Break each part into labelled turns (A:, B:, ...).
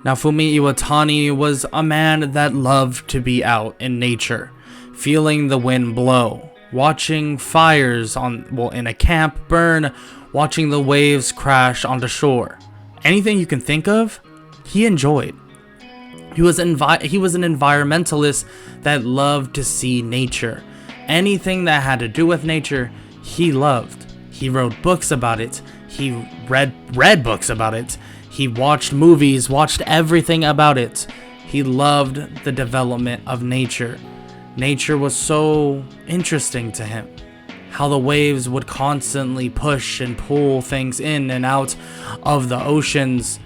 A: Naofumi Iwatani was a man that loved to be out in nature, feeling the wind blow, watching fires in a camp burn, watching the waves crash onto shore. Anything you can think of, he enjoyed. He was an environmentalist that loved to see nature. Anything that had to do with nature, he loved. He wrote books about it. He read books about it. He watched movies, watched everything about it. He loved the development of nature. Nature was so interesting to him. How the waves would constantly push and pull things in and out of the oceans.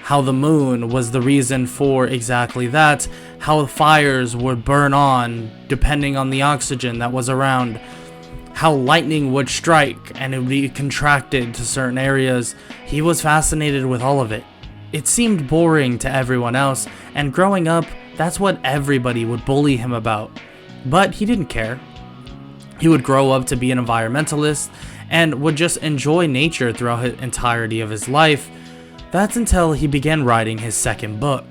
A: How the moon was the reason for exactly that. How fires would burn on depending on the oxygen that was around. How lightning would strike and it would be contracted to certain areas. He was fascinated with all of it. It seemed boring to everyone else, and growing up, that's what everybody would bully him about. But he didn't care. He would grow up to be an environmentalist and would just enjoy nature throughout the entirety of his life. That's until he began writing his second book,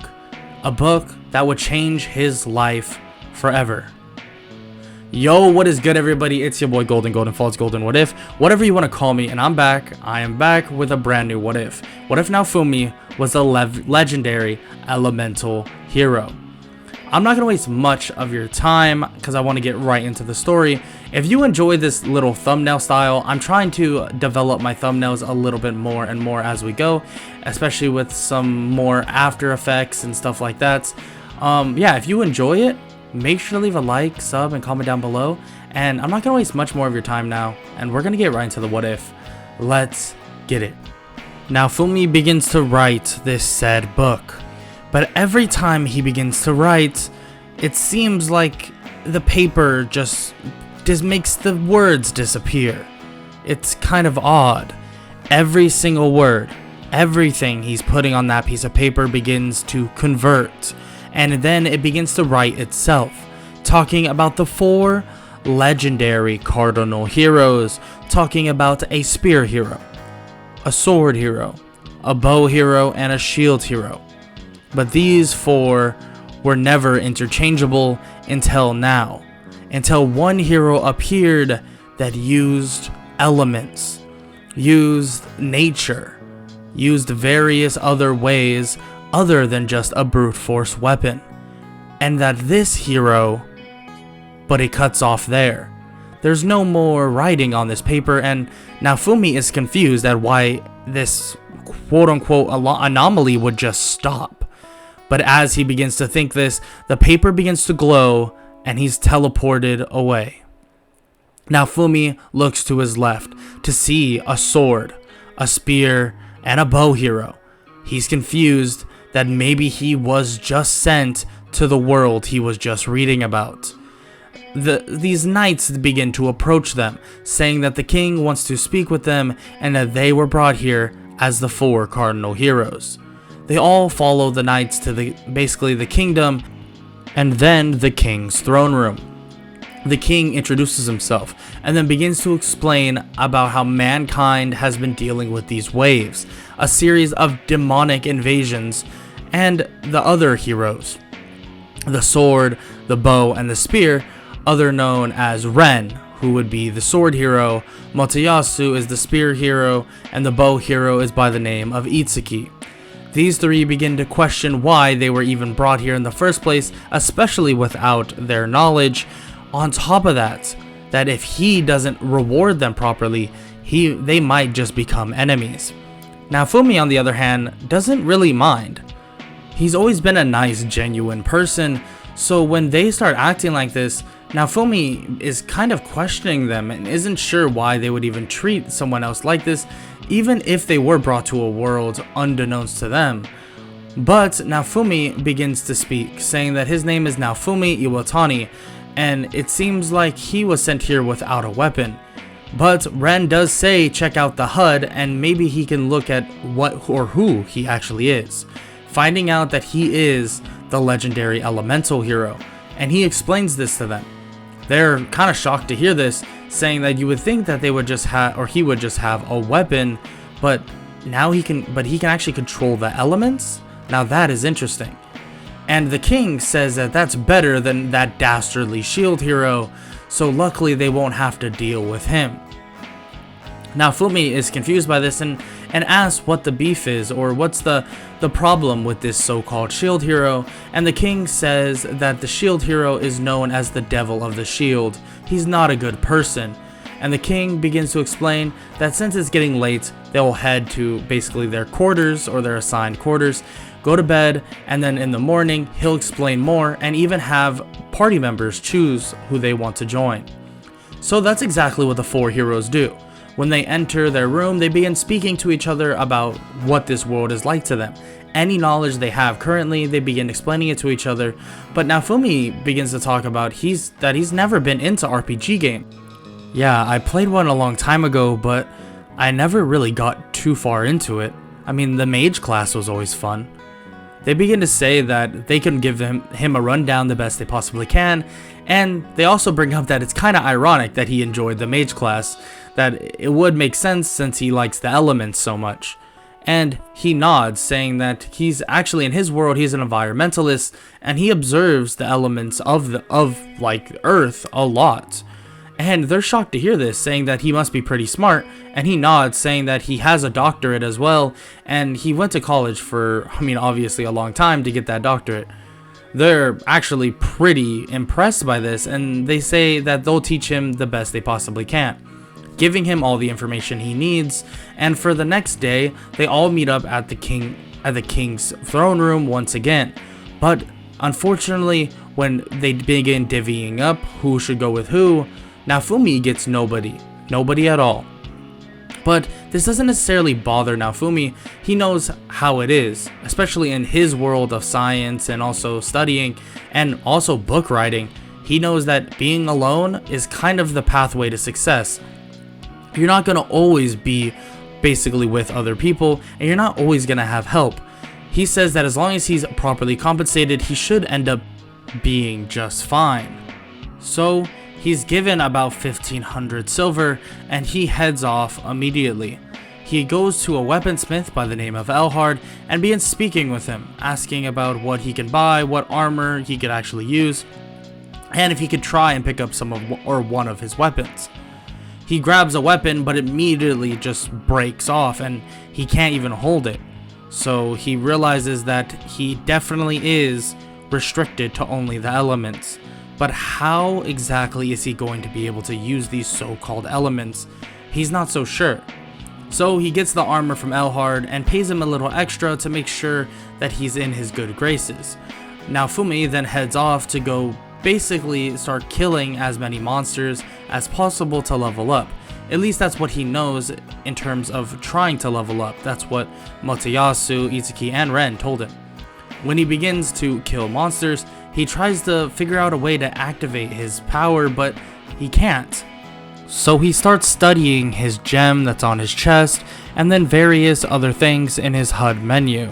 A: a book that would change his life forever. Yo, what is good, everybody? It's your boy Golden Falls Golden What If, whatever you want to call me, and I'm back. I am back with a brand new What If. What if Naofumi was a legendary elemental hero? I'm not going to waste much of your time because I want to get right into the story. If you enjoy this little thumbnail style, I'm trying to develop my thumbnails a little bit more and more as we go, especially with some more After Effects and stuff like that. Yeah, if you enjoy it, make sure to leave a like, sub, and comment down below. And I'm not going to waste much more of your time now, and we're going to get right into the what if. Let's get it. Naofumi begins to write this said book. But every time he begins to write, it seems like the paper just makes the words disappear. It's kind of odd. Every single word, everything he's putting on that piece of paper begins to convert. And then it begins to write itself, talking about the 4 legendary cardinal heroes, talking about a spear hero, a sword hero, a bow hero, and a shield hero. But these 4 were never interchangeable until now, until one hero appeared that used elements, used nature, used various other ways other than just a brute force weapon. And that this hero, but it cuts off there. There's no more writing on this paper, and Naofumi is confused at why this quote-unquote anomaly would just stop. But as he begins to think this, the paper begins to glow and he's teleported away. Naofumi looks to his left to see a sword, a spear, and a bow hero. He's confused that maybe he was just sent to the world he was just reading about. These knights begin to approach them, saying that the king wants to speak with them and that they were brought here as the 4 cardinal heroes. They all follow the knights to basically the kingdom and then the king's throne room. The king introduces himself and then begins to explain about how mankind has been dealing with these waves, a series of demonic invasions, and the other heroes, the sword, the bow, and the spear, other known as Ren, who would be the sword hero, Motoyasu is the spear hero, and the bow hero is by the name of Itsuki. These 3 begin to question why they were even brought here in the first place, especially without their knowledge. On top of that if he doesn't reward them properly, they might just become enemies. Naofumi, on the other hand, doesn't really mind. He's always been a nice, genuine person, so when they start acting like this, Naofumi is kind of questioning them and isn't sure why they would even treat someone else like this, even if they were brought to a world unbeknownst to them. But Naofumi begins to speak, saying that his name is Naofumi Iwatani, and it seems like he was sent here without a weapon. But Ren does say check out the HUD and maybe he can look at what or who he actually is, finding out that he is the legendary elemental hero, and he explains this to them. They're kind of shocked to hear this, saying that you would think that they would just have, or he would just have a weapon, but now he can actually control the elements. Now that is interesting. And the king says that that's better than that dastardly shield hero, so luckily they won't have to deal with him. Naofumi is confused by this and asks what the beef is, or what's the problem with this so-called shield hero, and the king says that the shield hero is known as the devil of the shield. He's not a good person. And the king begins to explain that since it's getting late, they'll head to basically their quarters, or their assigned quarters, go to bed, and then in the morning he'll explain more and even have party members choose who they want to join. So that's exactly what the four heroes do. When they enter their room, they begin speaking to each other about what this world is like to them. Any knowledge they have currently, they begin explaining it to each other. But Naofumi begins to talk about that he's never been into RPG game. Yeah, I played one a long time ago, but I never really got too far into it. I mean, the mage class was always fun. They begin to say that they can give him a rundown the best they possibly can, and they also bring up that it's kind of ironic that he enjoyed the mage class, that it would make sense since he likes the elements so much. And he nods, saying that he's actually, in his world, he's an environmentalist, and he observes the elements of Earth a lot. And they're shocked to hear this, saying that he must be pretty smart, and he nods, saying that he has a doctorate as well, and he went to college for, obviously a long time to get that doctorate. They're actually pretty impressed by this, and they say that they'll teach him the best they possibly can, giving him all the information he needs. And for the next day, they all meet up at the king's throne room once again. But unfortunately, when they begin divvying up who should go with who, Naofumi gets nobody at all. But this doesn't necessarily bother Naofumi. He knows how it is, especially in his world of science and also studying and also book writing. He knows that being alone is kind of the pathway to success. You're not going to always be basically with other people, and you're not always going to have help. He says that as long as he's properly compensated, he should end up being just fine. So he's given about 1,500 silver, and he heads off immediately. He goes to a weaponsmith by the name of Elhard and begins speaking with him, asking about what he can buy, what armor he could actually use, and if he could try and pick up one of his weapons. He grabs a weapon, but immediately just breaks off, and he can't even hold it. So he realizes that he definitely is restricted to only the elements. But how exactly is he going to be able to use these so-called elements? He's not so sure. So he gets the armor from Elhard and pays him a little extra to make sure that he's in his good graces. Naofumi then heads off to go basically start killing as many monsters as possible to level up. At least that's what he knows in terms of trying to level up. That's what Motoyasu, Itsuki, and Ren told him. When he begins to kill monsters, he tries to figure out a way to activate his power, but he can't. So he starts studying his gem that's on his chest, and then various other things in his HUD menu,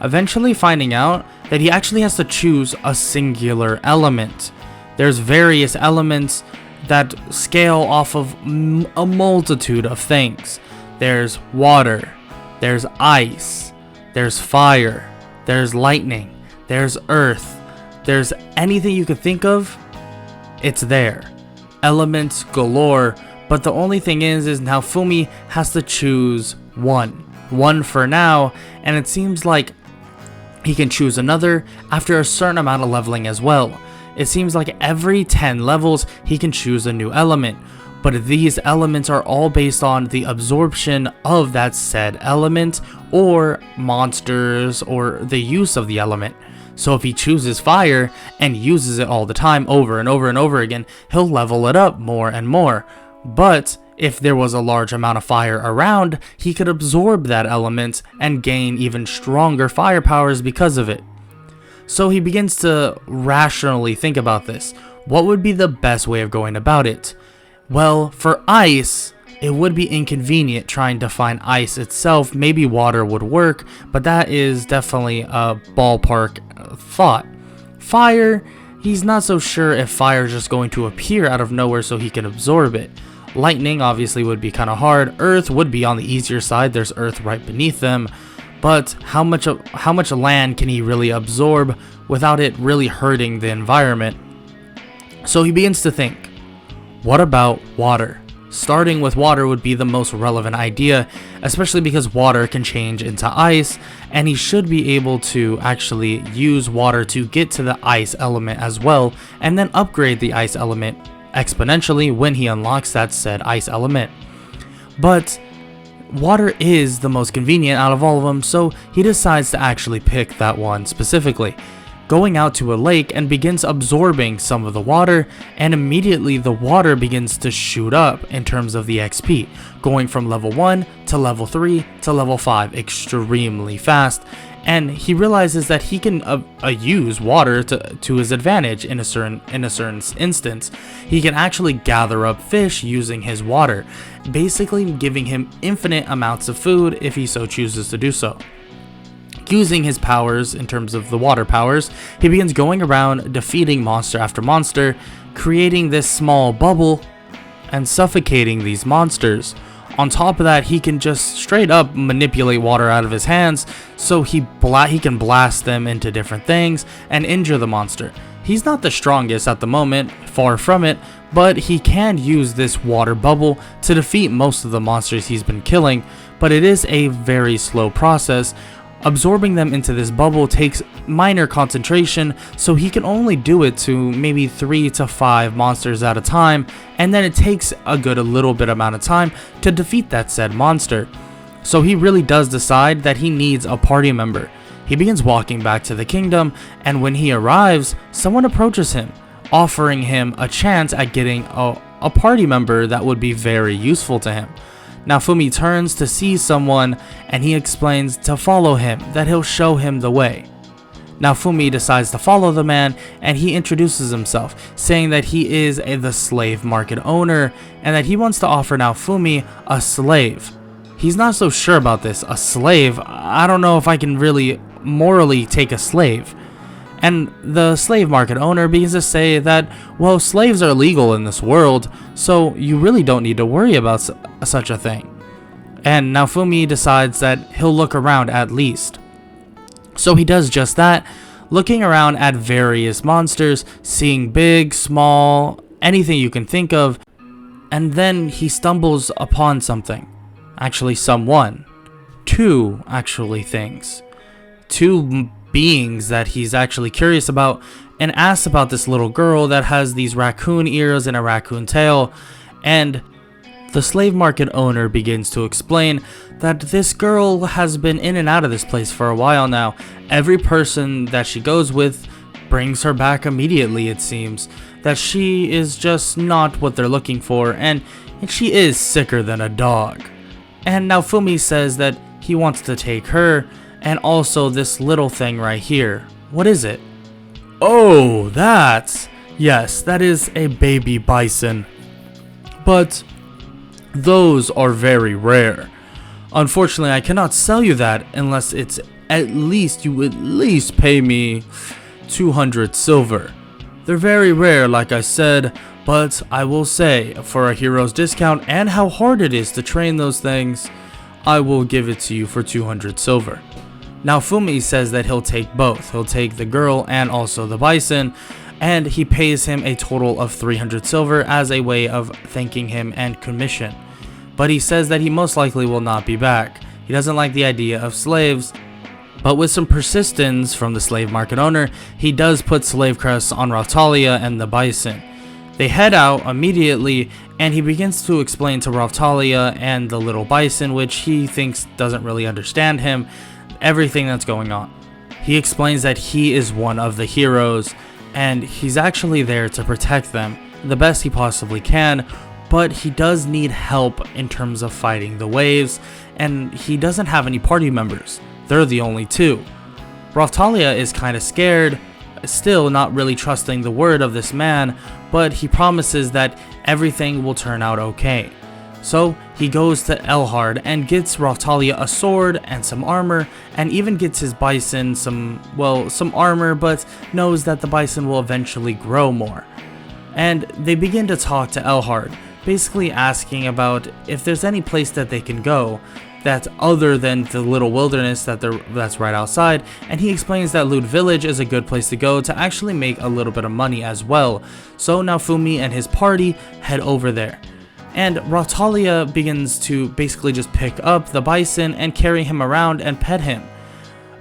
A: eventually finding out that he actually has to choose a singular element. There's various elements that scale off of a multitude of things. There's water, there's ice, there's fire, there's lightning, there's earth, there's anything you could think of, it's there. Elements galore, but the only thing is Naofumi has to choose one for now, and it seems like he can choose another after a certain amount of leveling as well. It seems like every 10 levels he can choose a new element, but these elements are all based on the absorption of that said element or monsters or the use of the element. So if he chooses fire and uses it all the time over and over and over again, he'll level it up more and more. But if there was a large amount of fire around, he could absorb that element and gain even stronger fire powers because of it. So he begins to rationally think about this. What would be the best way of going about it? Well, for ice, it would be inconvenient trying to find ice itself. Maybe water would work, but that is definitely a ballpark thought. Fire, he's not so sure if fire is just going to appear out of nowhere so he can absorb it. Lightning obviously would be kind of hard. Earth would be on the easier side. There's earth right beneath them. but how much land can he really absorb without it really hurting the environment? So he begins to think, what about water? Starting with water would be the most relevant idea, especially because water can change into ice, and he should be able to actually use water to get to the ice element as well, and then upgrade the ice element exponentially when he unlocks that said ice element. But water is the most convenient out of all of them, so he decides to actually pick that one specifically, going out to a lake and begins absorbing some of the water, and immediately the water begins to shoot up in terms of the XP, going from level 1 to level 3 to level 5 extremely fast. And he realizes that he can use water to his advantage in a certain instance. He can actually gather up fish using his water, basically giving him infinite amounts of food if he so chooses to do so. Using his powers in terms of the water powers, he begins going around defeating monster after monster, creating this small bubble and suffocating these monsters. On top of that, he can just straight up manipulate water out of his hands, so he can blast them into different things and injure the monster. He's not the strongest at the moment, far from it, but he can use this water bubble to defeat most of the monsters he's been killing, but it is a very slow process. Absorbing them into this bubble takes minor concentration, so he can only do it to maybe 3 to 5 monsters at a time, and then it takes a little bit amount of time to defeat that said monster. So he really does decide that he needs a party member. He begins walking back to the kingdom, and when he arrives, someone approaches him, offering him a chance at getting a party member that would be very useful to him. Naofumi turns to see someone, and he explains to follow him, that he'll show him the way. Naofumi decides to follow the man, and he introduces himself, saying that he is the slave market owner, and that he wants to offer Naofumi a slave. He's not so sure about this. A slave? I don't know if I can really morally take a slave. And the slave market owner begins to say that, well, slaves are legal in this world, so you really don't need to worry about such a thing. And Naofumi decides that he'll look around at least. So he does just that, looking around at various monsters, seeing big, small, anything you can think of, and then he stumbles upon something. Actually, someone. Two, actually, things. Two beings that he's actually curious about, and asks about this little girl that has these raccoon ears and a raccoon tail. And the slave market owner begins to explain that this girl has been in and out of this place for a while now. Every person that she goes with brings her back immediately, it seems. That she is just not what they're looking for, and she is sicker than a dog. And Naofumi says that he wants to take her, and also this little thing right here. What is it? Oh, yes, that is a baby bison. But those are very rare. Unfortunately, I cannot sell you that unless you at least pay me 200 silver. They're very rare, like I said, but I will say, for a hero's discount and how hard it is to train those things, I will give it to you for 200 silver. Naofumi says that he'll take both. He'll take the girl and also the bison, and he pays him a total of 300 silver as a way of thanking him and commission. But he says that he most likely will not be back. He doesn't like the idea of slaves, but with some persistence from the slave market owner, he does put slave crests on Raphtalia and the bison. They head out immediately, and he begins to explain to Raphtalia and the little bison, which he thinks doesn't really understand him, everything that's going on. He explains that he is one of the heroes, and he's actually there to protect them the best he possibly can, but he does need help in terms of fighting the waves, and he doesn't have any party members. They're the only two. Raphtalia is kind of scared, still not really trusting the word of this man, but he promises that everything will turn out okay. So he goes to Elhard and gets Raphtalia a sword and some armor, and even gets his bison some armor, but knows that the bison will eventually grow more. And they begin to talk to Elhard, basically asking about if there's any place that they can go, that's other than the little wilderness that's right outside, and he explains that Loot Village is a good place to go to actually make a little bit of money as well. So Naofumi and his party head over there. And Raphtalia begins to basically just pick up the bison and carry him around and pet him.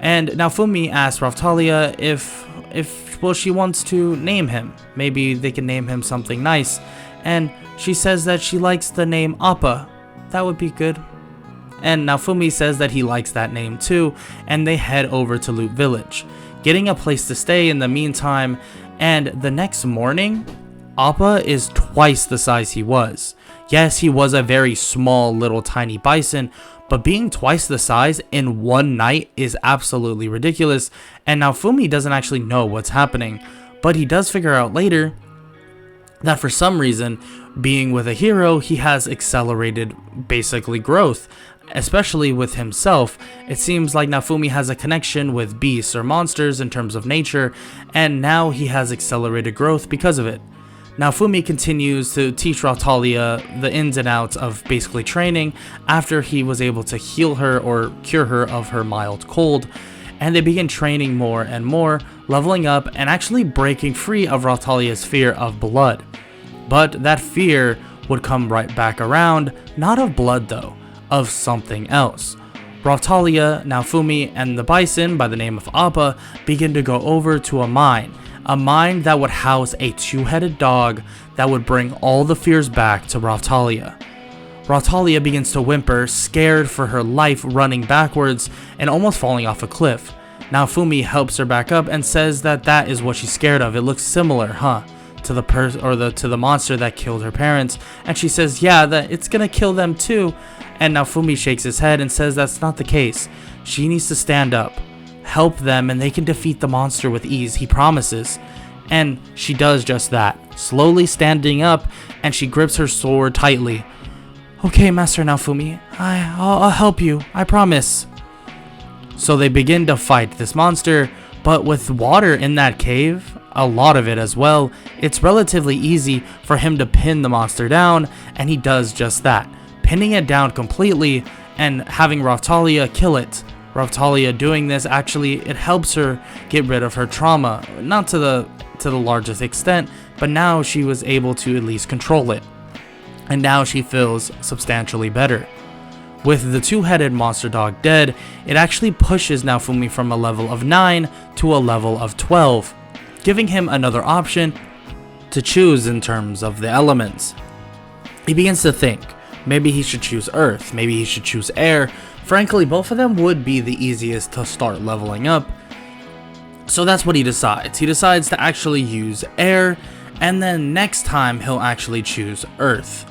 A: And Naofumi asks Raphtalia if she wants to name him. Maybe they can name him something nice. And she says that she likes the name Appa. That would be good. And Naofumi says that he likes that name too, and they head over to Loot Village, getting a place to stay in the meantime. And the next morning, Appa is twice the size he was. Yes, he was a very small little tiny bison, but being twice the size in one night is absolutely ridiculous, and Naofumi doesn't actually know what's happening, but he does figure out later that for some reason, being with a hero, he has accelerated basically growth, especially with himself. It seems like Naofumi has a connection with beasts or monsters in terms of nature, and now he has accelerated growth because of it. Naofumi continues to teach Raphtalia the ins and outs of basically training after he was able to heal her or cure her of her mild cold, and they begin training more and more, leveling up and actually breaking free of Raphtalia's fear of blood. But that fear would come right back around, not of blood though, of something else. Raphtalia, Naofumi, and the bison by the name of Appa begin to go over to a mine that would house a two-headed dog that would bring all the fears back to Raphtalia. Raphtalia begins to whimper, scared for her life, running backwards and almost falling off a cliff. Naofumi helps her back up and says that is what she's scared of. It looks similar, huh? To the monster that killed her parents. And she says, yeah, that it's gonna kill them too. And Naofumi shakes his head and says that's not the case. She needs to stand up, help them, and they can defeat the monster with ease, he promises. And she does just that, slowly standing up, and she grips her sword tightly. Okay, Master Naofumi, I'll help you, I promise. So they begin to fight this monster, but with water in that cave, a lot of it as well, it's relatively easy for him to pin the monster down, and he does just that, pinning it down completely and having Raphtalia kill it. Raphtalia doing this, actually, it helps her get rid of her trauma, not to the largest extent, but now she was able to at least control it. And now she feels substantially better. With the two-headed monster dog dead, it actually pushes Naofumi from a level of 9 to a level of 12, giving him another option to choose in terms of the elements. He begins to think, maybe he should choose earth, maybe he should choose air. Frankly, both of them would be the easiest to start leveling up. So that's what he decides. He decides to actually use air, and then next time he'll actually choose earth.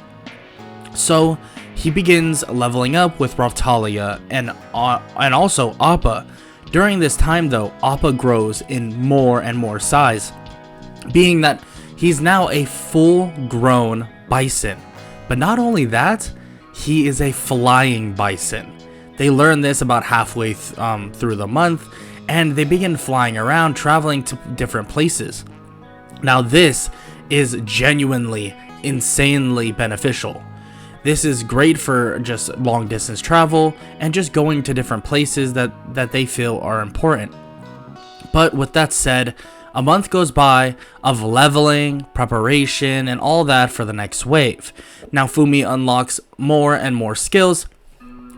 A: So he begins leveling up with Raphtalia and also Appa. During this time though, Appa grows in more and more size, being that he's now a full-grown bison. But not only that, he is a flying bison. They learn this about halfway through the month, and they begin flying around, traveling to different places. Now this is genuinely, insanely beneficial. This is great for just long distance travel and just going to different places that they feel are important. But with that said, a month goes by of leveling, preparation, and all that for the next wave. Naofumi unlocks more and more skills,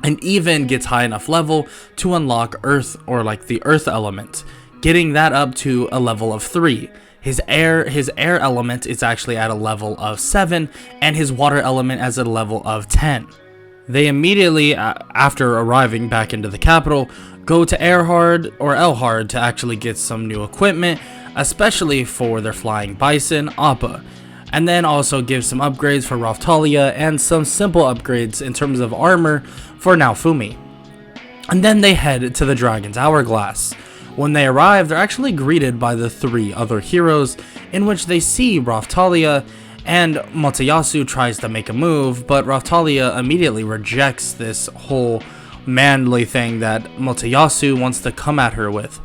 A: and even gets high enough level to unlock earth, or like the earth element, getting that up to a level of 3. His air element is actually at a level of 7, and his water element is at a level of 10. They immediately, after arriving back into the capital, go to Erhard or Elhard to actually get some new equipment, especially for their flying bison, Appa, and then also give some upgrades for Raphtalia and some simple upgrades in terms of armor for Naofumi. And then they head to the Dragon's Hourglass. When they arrive, they're actually greeted by the 3 other heroes, in which they see Raphtalia, and Motoyasu tries to make a move, but Raphtalia immediately rejects this whole manly thing that Motoyasu wants to come at her with.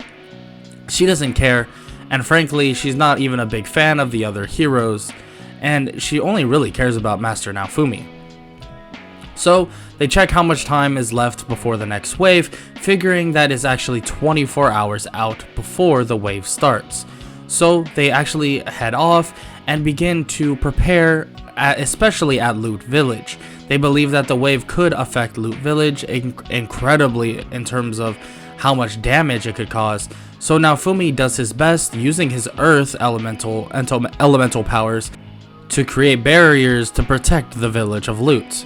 A: She doesn't care, and frankly, she's not even a big fan of the other heroes, and she only really cares about Master Naofumi. So they check how much time is left before the next wave, figuring that it's actually 24 hours out before the wave starts. So they actually head off and begin to prepare, especially at Loot Village. They believe that the wave could affect Loot Village incredibly in terms of how much damage it could cause. So Naofumi does his best using his earth elemental powers to create barriers to protect the village of Loot.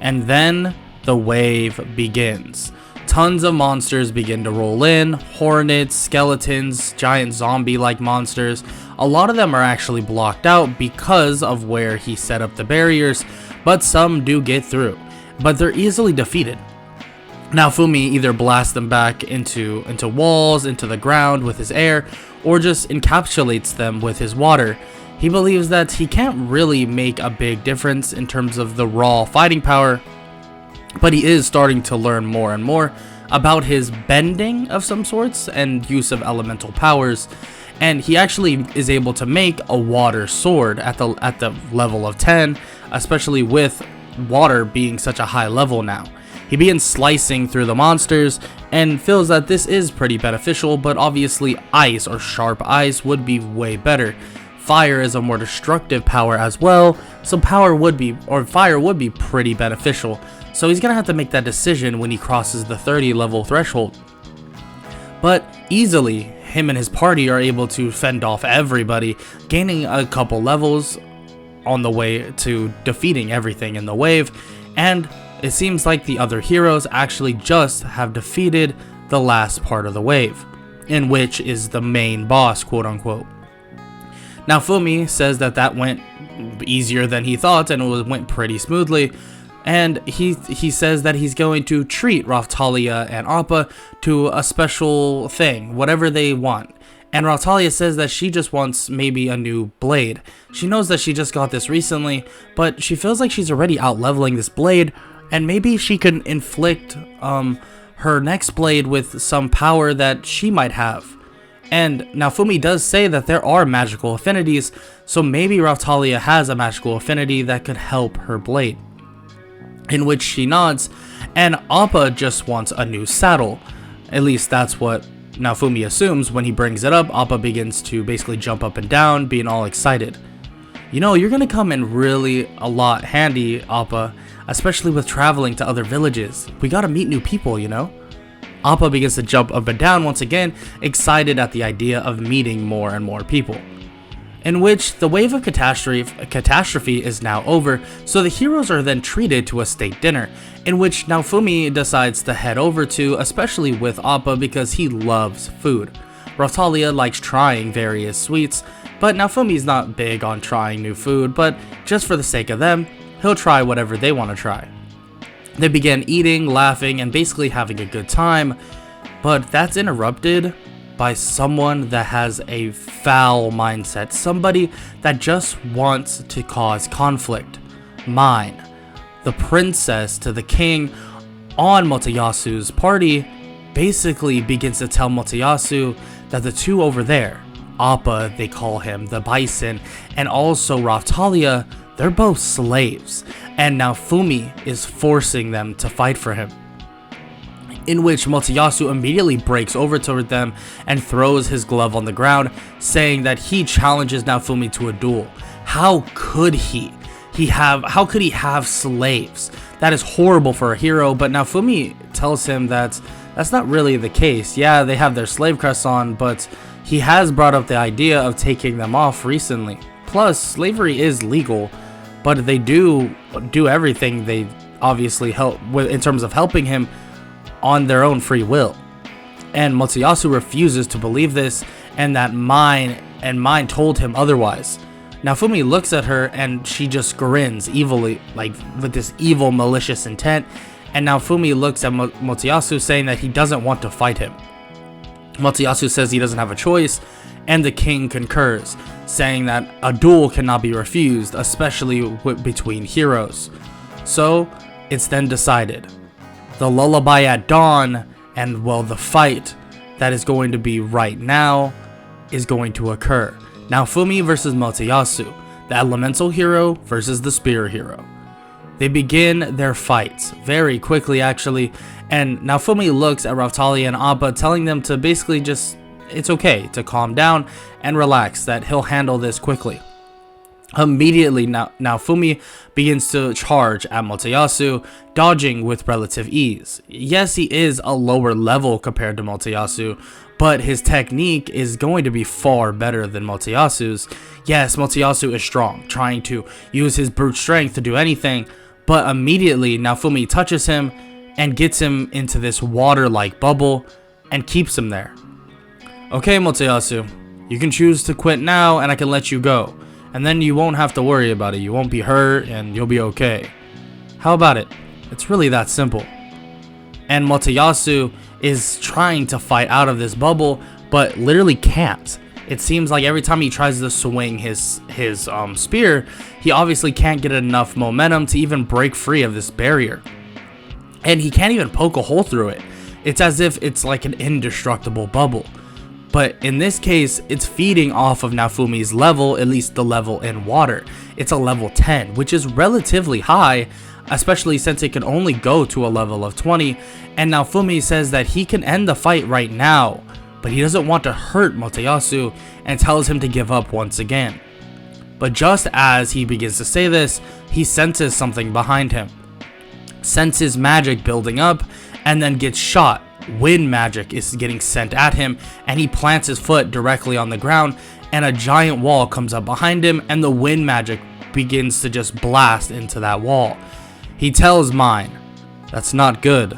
A: And then the wave begins. Tons of monsters begin to roll in, hornets, skeletons, giant zombie-like monsters. A lot of them are actually blocked out because of where he set up the barriers, but some do get through. But they're easily defeated. Naofumi either blasts them back into walls, into the ground with his air, or just encapsulates them with his water. He believes that he can't really make a big difference in terms of the raw fighting power, but he is starting to learn more and more about his bending of some sorts and use of elemental powers, and he actually is able to make a water sword at the level of 10, especially with water being such a high level now. He begins slicing through the monsters and feels that this is pretty beneficial, but obviously ice or sharp ice would be way better. Fire is a more destructive power as well, so fire would be pretty beneficial. So he's gonna have to make that decision when he crosses the 30 level threshold. But easily, him and his party are able to fend off everybody, gaining a couple levels on the way to defeating everything in the wave, and it seems like the other heroes actually just have defeated the last part of the wave, in which is the main boss, quote unquote. Naofumi says that went easier than he thought and it went pretty smoothly, and he says that he's going to treat Raphtalia and Appa to a special thing, whatever they want. And Raphtalia says that she just wants maybe a new blade. She knows that she just got this recently, but she feels like she's already out-leveling this blade, and maybe she can inflict her next blade with some power that she might have. And Naofumi does say that there are magical affinities, so maybe Raphtalia has a magical affinity that could help her blade. In which she nods, and Appa just wants a new saddle. At least that's what Naofumi assumes. When he brings it up, Appa begins to basically jump up and down, being all excited. You know, you're gonna come in really a lot handy, Appa, especially with traveling to other villages. We gotta meet new people, you know? Appa begins to jump up and down once again, excited at the idea of meeting more and more people. In which the wave of catastrophe is now over, so the heroes are then treated to a state dinner, in which Naofumi decides to head over to, especially with Appa because he loves food. Raphtalia likes trying various sweets, but Naofumi's not big on trying new food, but just for the sake of them, he'll try whatever they want to try. They begin eating, laughing, and basically having a good time, but that's interrupted by someone that has a foul mindset, somebody that just wants to cause conflict. Mine, the princess to the king on Motayasu's party, basically begins to tell Motoyasu that the two over there, Appa, they call him, the bison, and also Raphtalia, they're both slaves, and Naofumi is forcing them to fight for him. In which Motoyasu immediately breaks over toward them and throws his glove on the ground, saying that he challenges Naofumi to a duel. How could he? How could he have slaves? That is horrible for a hero, but Naofumi tells him that that's not really the case. Yeah, they have their slave crests on, but he has brought up the idea of taking them off recently. Plus, slavery is legal, but they do everything they obviously help with in terms of helping him on their own free will. And Motoyasu refuses to believe this, and that Mine told him otherwise. Naofumi looks at her and she just grins evilly, like with this evil, malicious intent, and Naofumi looks at Motoyasu saying that he doesn't want to fight him. Motoyasu says he doesn't have a choice, and the king concurs, saying that a duel cannot be refused, especially between heroes. So it's then decided. The lullaby at dawn, and well, the fight that is going to be right now is going to occur. Naofumi versus Motoyasu, the elemental hero versus the spear hero. They begin their fights very quickly, actually, and Naofumi looks at Raphtalia and Appa, telling them to basically just, it's okay to calm down and relax, that he'll handle this quickly. Immediately, Naofumi begins to charge at Motoyasu, dodging with relative ease. Yes, he is a lower level compared to Motoyasu, but his technique is going to be far better than Motoyasu's. Yes, Motoyasu is strong, trying to use his brute strength to do anything, but immediately Naofumi touches him and gets him into this water-like bubble and keeps him there. Okay, Motoyasu, you can choose to quit now and I can let you go. And then you won't have to worry about it. You won't be hurt and you'll be okay. How about it? It's really that simple. And Motoyasu is trying to fight out of this bubble, but literally can't. It seems like every time he tries to swing his spear, he obviously can't get enough momentum to even break free of this barrier. And he can't even poke a hole through it. It's as if it's like an indestructible bubble. But in this case, it's feeding off of Naofumi's level, at least the level in water. It's a level 10, which is relatively high, especially since it can only go to a level of 20. And Naofumi says that he can end the fight right now, but he doesn't want to hurt Motoyasu and tells him to give up once again. But just as he begins to say this, he senses something behind him. Senses magic building up and then gets shot. Wind magic is getting sent at him, and he plants his foot directly on the ground, and a giant wall comes up behind him, and the wind magic begins to just blast into that wall. He tells Mine, "That's not good.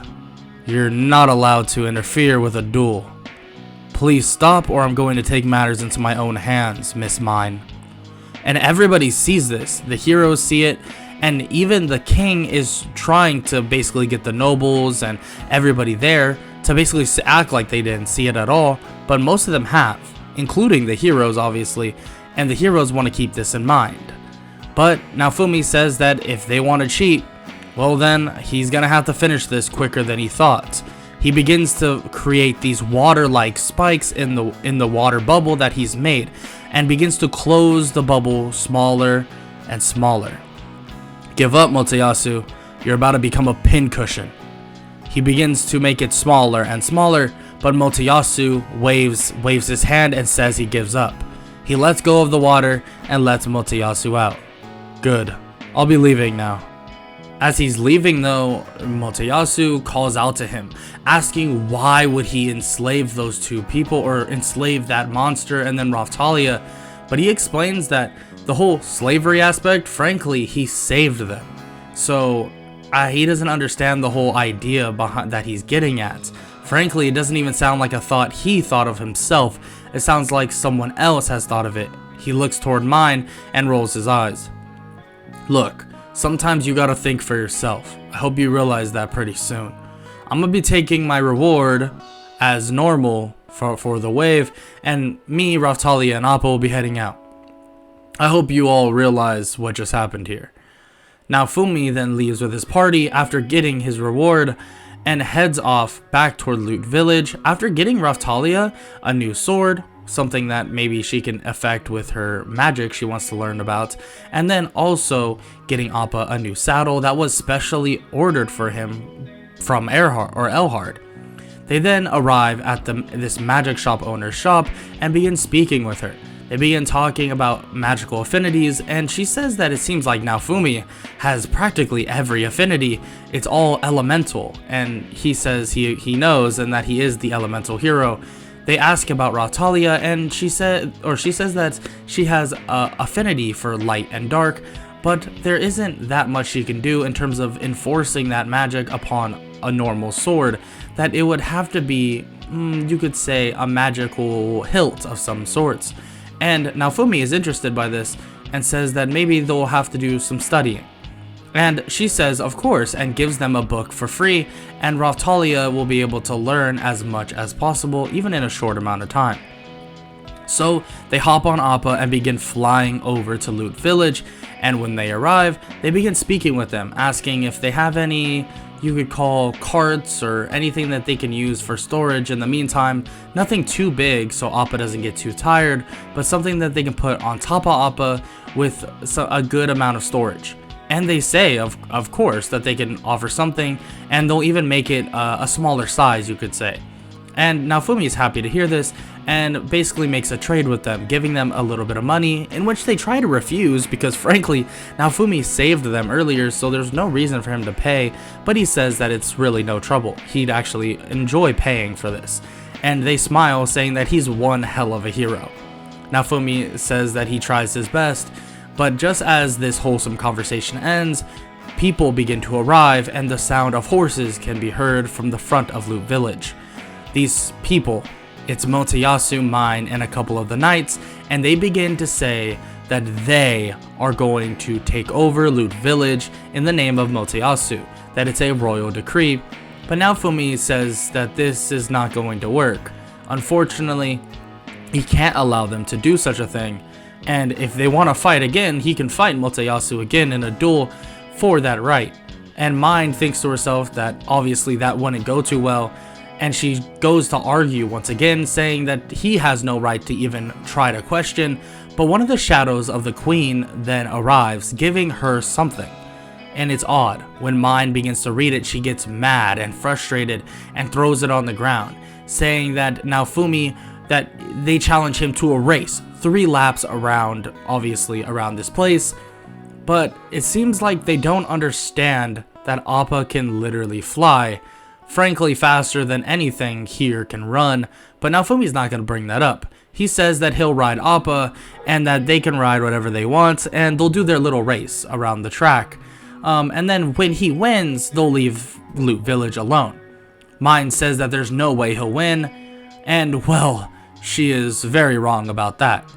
A: You're not allowed to interfere with a duel. Please stop or I'm going to take matters into my own hands, Miss Mine." And everybody sees this. The heroes see it, and even the king is trying to basically get the nobles and everybody there to basically act like they didn't see it at all, but most of them have, including the heroes obviously, and the heroes want to keep this in mind. But Naofumi says that if they want to cheat, well then he's gonna have to finish this quicker than he thought. He begins to create these water-like spikes in the water bubble that he's made, and begins to close the bubble smaller and smaller. Give up, Motoyasu. You're about to become a pincushion. He begins to make it smaller and smaller, but Motoyasu waves his hand and says he gives up. He lets go of the water and lets Motoyasu out. Good. I'll be leaving now. As he's leaving though, Motoyasu calls out to him, asking why would he enslave those two people or enslave that monster and then Raphtalia, but he explains that the whole slavery aspect, frankly, he saved them. So he doesn't understand the whole idea behind that he's getting at. Frankly, it doesn't even sound like a thought he thought of himself. It sounds like someone else has thought of it. He looks toward Mine and rolls his eyes. Look, sometimes you gotta think for yourself. I hope you realize that pretty soon. I'm gonna be taking my reward as normal for the wave, and me, Raphtalia, and Appa will be heading out. I hope you all realize what just happened here. Naofumi then leaves with his party after getting his reward and heads off back toward Loot Village after getting Raphtalia a new sword, something that maybe she can affect with her magic she wants to learn about, and then also getting Appa a new saddle that was specially ordered for him from Elhard. They then arrive at this magic shop owner's shop and begin speaking with her. They begin talking about magical affinities, and she says that it seems like Naofumi has practically every affinity. It's all elemental, and he says he knows and that he is the elemental hero. They ask about Raphtalia, and she says that she has a affinity for light and dark, but there isn't that much she can do in terms of enforcing that magic upon a normal sword, that it would have to be, you could say, a magical hilt of some sorts. And Naofumi is interested by this and says that maybe they'll have to do some studying. And she says, of course, and gives them a book for free, and Raphtalia will be able to learn as much as possible, even in a short amount of time. So they hop on Appa and begin flying over to Loot Village, and when they arrive, they begin speaking with them, asking if they have any, you could call, carts or anything that they can use for storage in the meantime. Nothing too big so Appa doesn't get too tired, but something that they can put on top of Appa with a good amount of storage. And they say, of course, that they can offer something, and they'll even make it a smaller size, you could say. And Naofumi is happy to hear this, and basically makes a trade with them, giving them a little bit of money, in which they try to refuse because frankly, Naofumi saved them earlier, so there's no reason for him to pay, but he says that it's really no trouble. He'd actually enjoy paying for this. And they smile, saying that he's one hell of a hero. Naofumi says that he tries his best, but just as this wholesome conversation ends, people begin to arrive and the sound of horses can be heard from the front of Loot Village. These people, it's Motoyasu, Mine, and a couple of the knights, and they begin to say that they are going to take over Loot Village in the name of Motoyasu, that it's a royal decree, but Naofumi says that this is not going to work. Unfortunately, he can't allow them to do such a thing, and if they want to fight again, he can fight Motoyasu again in a duel for that right. And Mine thinks to herself that obviously that wouldn't go too well, and she goes to argue once again, saying that he has no right to even try to question, but one of the shadows of the queen then arrives, giving her something. And it's odd, when Mine begins to read it, she gets mad and frustrated and throws it on the ground, saying that Naofumi, that they challenge him to a race, 3 laps around, obviously around this place, but it seems like they don't understand that Appa can literally fly, frankly faster than anything here can run, but Naofumi's not going to bring that up. He says that he'll ride Appa, and that they can ride whatever they want, and they'll do their little race around the track. And then when he wins, they'll leave Loot Village alone. Mine says that there's no way he'll win, and well, she is very wrong about that.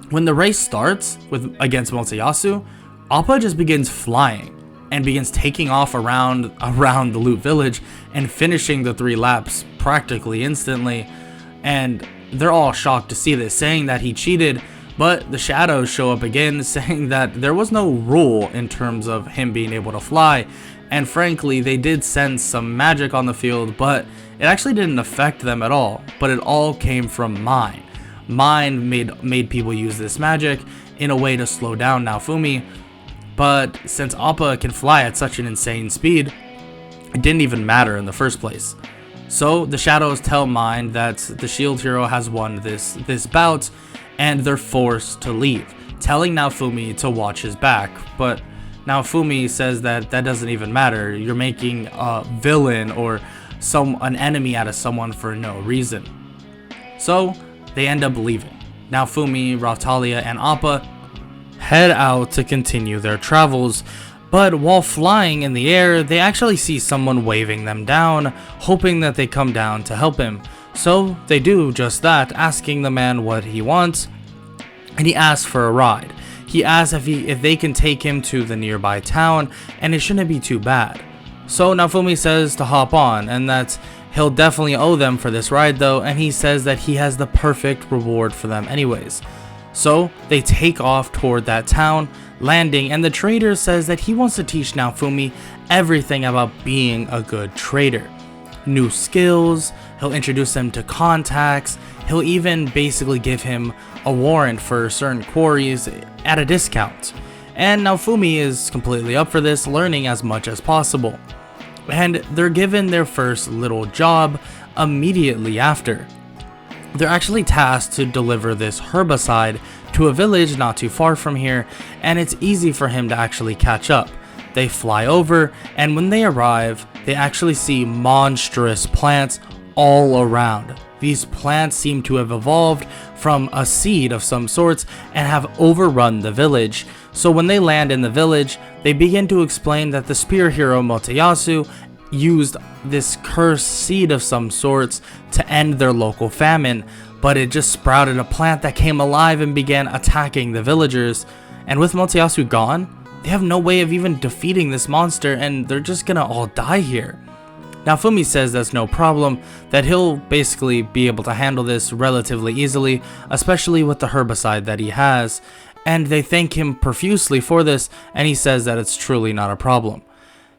A: When the race starts against Motoyasu, Appa just begins flying and begins taking off around the Loot Village and finishing the 3 laps practically instantly, and they're all shocked to see this, saying that he cheated, but the shadows show up again, saying that there was no rule in terms of him being able to fly, and frankly they did send some magic on the field, but it actually didn't affect them at all, but it all came from Mine. Mine made people use this magic in a way to slow down Naofumi, but since Appa can fly at such an insane speed, it didn't even matter in the first place. So the shadows tell Mine that the shield hero has won this bout, and they're forced to leave, telling Naofumi to watch his back, but Naofumi says that that doesn't even matter. You're making a villain or an enemy out of someone for no reason. So they end up leaving. Naofumi, Raphtalia, and Appa head out to continue their travels, but while flying in the air, they actually see someone waving them down, hoping that they come down to help him. So they do just that, asking the man what he wants, and he asks for a ride. He asks if they can take him to the nearby town, and it shouldn't be too bad. So Naofumi says to hop on, and that he'll definitely owe them for this ride though, and he says that he has the perfect reward for them anyways. So they take off toward that town, landing, and the trader says that he wants to teach Naofumi everything about being a good trader. New skills, he'll introduce him to contacts, he'll even basically give him a warrant for certain quarries at a discount. And Naofumi is completely up for this, learning as much as possible. And they're given their first little job immediately after. They're actually tasked to deliver this herbicide to a village not too far from here, and it's easy for him to actually catch up. They fly over, and when they arrive, they actually see monstrous plants all around. These plants seem to have evolved from a seed of some sorts and have overrun the village. So when they land in the village, they begin to explain that the spear hero Motoyasu used this cursed seed of some sorts to end their local famine, but it just sprouted a plant that came alive and began attacking the villagers. And with Motoyasu gone, they have no way of even defeating this monster, and they're just gonna all die here. Naofumi says that's no problem, that he'll basically be able to handle this relatively easily, especially with the herbicide that he has, and they thank him profusely for this, and he says that it's truly not a problem.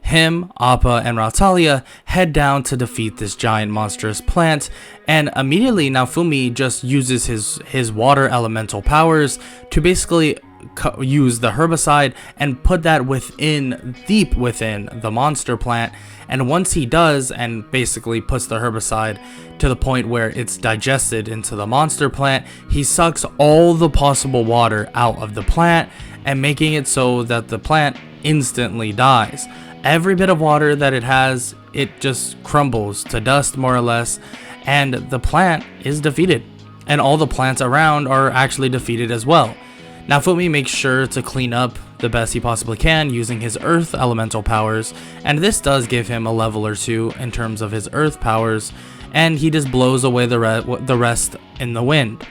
A: Him, Appa, and Raphtalia head down to defeat this giant monstrous plant, and immediately Naofumi just uses his water elemental powers to basically use the herbicide and put that deep within the monster plant. And once he does, and basically puts the herbicide to the point where it's digested into the monster plant, he sucks all the possible water out of the plant and making it so that the plant instantly dies. Every bit of water that it has, it just crumbles to dust more or less, and the plant is defeated. And all the plants around are actually defeated as well. Naofumi makes sure to clean up the best he possibly can using his earth elemental powers, and this does give him a level or two in terms of his earth powers, and he just blows away the rest in the wind.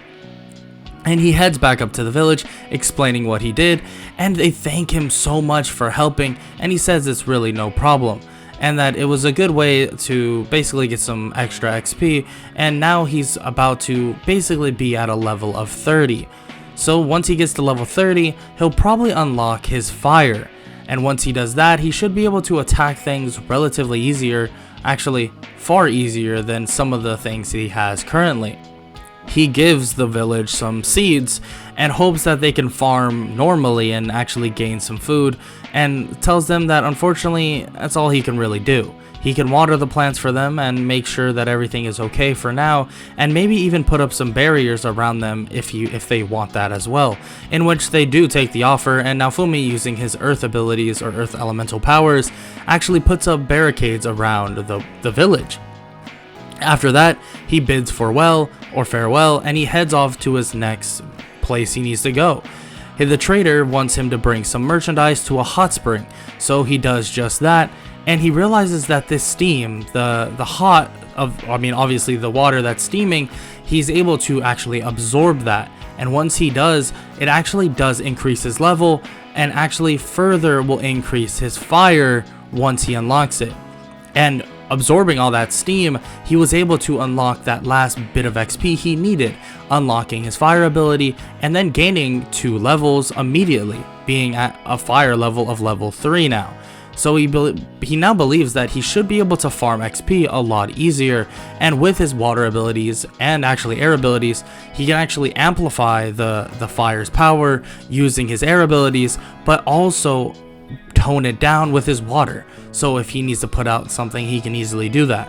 A: And he heads back up to the village, explaining what he did, and they thank him so much for helping, and he says it's really no problem, and that it was a good way to basically get some extra XP, and now he's about to basically be at a level of 30. So once he gets to level 30, he'll probably unlock his fire, and once he does that, he should be able to attack things relatively easier, actually far easier than some of the things he has currently. He gives the village some seeds and hopes that they can farm normally and actually gain some food, and tells them that unfortunately that's all he can really do. He can water the plants for them and make sure that everything is okay for now, and maybe even put up some barriers around them if they want that as well, in which they do take the offer, and Naofumi, using his earth abilities or earth elemental powers, actually puts up barricades around the village. After that, he bids farewell, and he heads off to his next place he needs to go. The trader wants him to bring some merchandise to a hot spring, so he does just that, and he realizes that this steam, obviously the water that's steaming, he's able to actually absorb that, and once he does, it actually does increase his level, and actually further will increase his fire once he unlocks it. And absorbing all that steam, he was able to unlock that last bit of XP he needed, unlocking his fire ability, and then gaining 2 levels immediately, being at a fire level of level 3 now. So he now believes that he should be able to farm XP a lot easier, and with his water abilities and actually air abilities, he can actually amplify the fire's power using his air abilities, but also tone it down with his water. So if he needs to put out something, he can easily do that.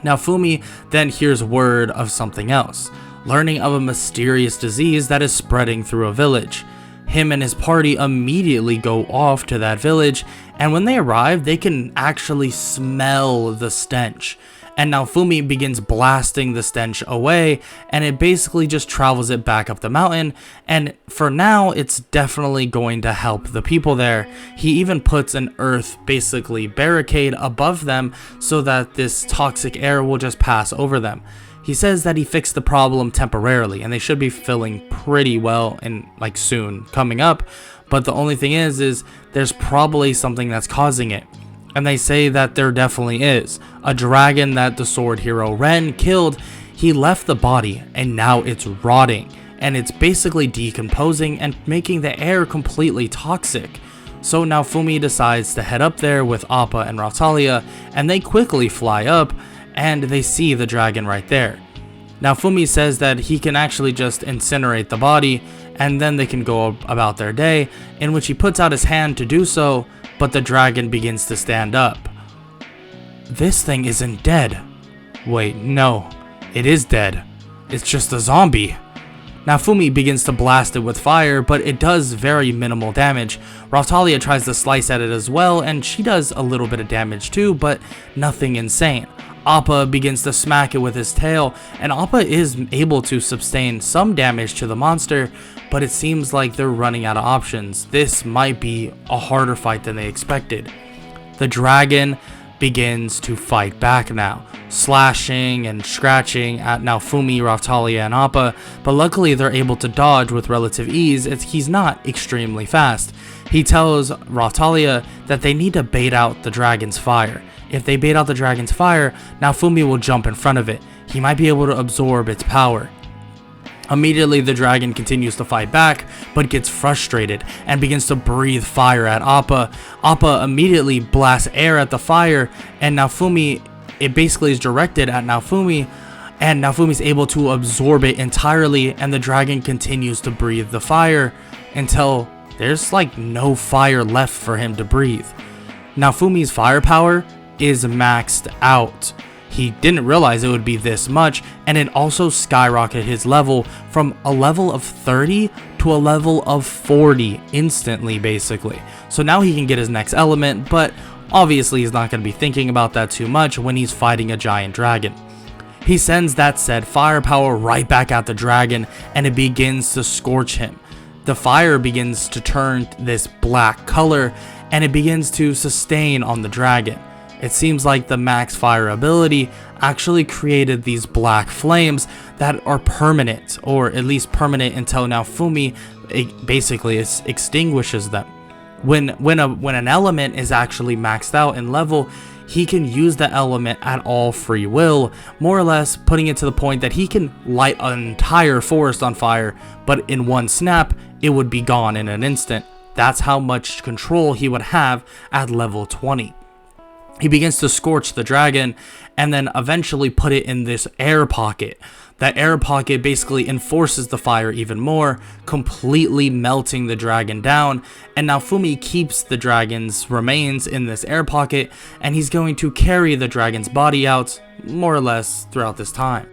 A: Naofumi then hears word of something else, learning of a mysterious disease that is spreading through a village. Him and his party immediately go off to that village, and when they arrive, they can actually smell the stench. And Naofumi begins blasting the stench away, and it basically just travels it back up the mountain, and for now, it's definitely going to help the people there. He even puts an earth, basically, barricade above them so that this toxic air will just pass over them. He says that he fixed the problem temporarily, and they should be filling pretty well in soon coming up, but the only thing is there's probably something that's causing it. And they say that there definitely is. A dragon that the sword hero Ren killed, he left the body, and now it's rotting, and it's basically decomposing and making the air completely toxic. So Naofumi decides to head up there with Appa and Rautalia, and they quickly fly up, and they see the dragon right there. Naofumi says that he can actually just incinerate the body, and then they can go about their day, in which he puts out his hand to do so, but the dragon begins to stand up. This thing isn't dead. Wait, no, it is dead. It's just a zombie. Naofumi begins to blast it with fire, but it does very minimal damage. Rautalia tries to slice at it as well, and she does a little bit of damage too, but nothing insane. Appa begins to smack it with his tail, and Appa is able to sustain some damage to the monster, but it seems like they're running out of options. This might be a harder fight than they expected. The dragon begins to fight back now, slashing and scratching at Naofumi, Rautalia, and Appa, but luckily they're able to dodge with relative ease as he's not extremely fast. He tells Rautalia that they need to bait out the dragon's fire. If they bait out the dragon's fire, Naofumi will jump in front of it. He might be able to absorb its power. Immediately, the dragon continues to fight back, but gets frustrated and begins to breathe fire at Appa. Appa immediately blasts air at the fire, and Naofumi, it basically is directed at Naofumi, and Naofumi is able to absorb it entirely, and the dragon continues to breathe the fire until there's like no fire left for him to breathe. Naofumi's firepower is maxed out. He didn't realize it would be this much, and it also skyrocketed his level from a level of 30 to a level of 40 instantly, basically. So now he can get his next element, but obviously he's not going to be thinking about that too much when he's fighting a giant dragon. He sends that said firepower right back at the dragon, and it begins to scorch him. The fire begins to turn this black color, and it begins to sustain on the dragon. It seems like the max fire ability actually created these black flames that are permanent, or at least permanent until Naofumi basically extinguishes them. When an element is actually maxed out in level, he can use the element at all free will, more or less putting it to the point that he can light an entire forest on fire, but in one snap, it would be gone in an instant. That's how much control he would have at level 20. He begins to scorch the dragon and then eventually put it in this air pocket. That air pocket basically enforces the fire even more, completely melting the dragon down. And Naofumi keeps the dragon's remains in this air pocket, and he's going to carry the dragon's body out more or less throughout this time.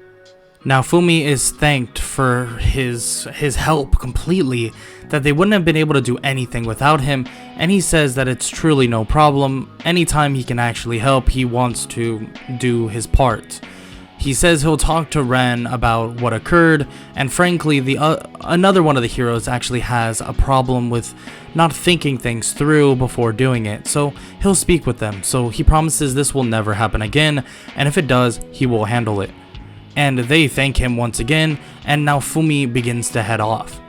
A: Naofumi is thanked for his help completely, that they wouldn't have been able to do anything without him, and he says that it's truly no problem. Anytime he can actually help, he wants to do his part. He says he'll talk to Ren about what occurred, and frankly, another one of the heroes actually has a problem with not thinking things through before doing it, so he'll speak with them. So he promises this will never happen again, and if it does, he will handle it. And they thank him once again, and Naofumi begins to head off.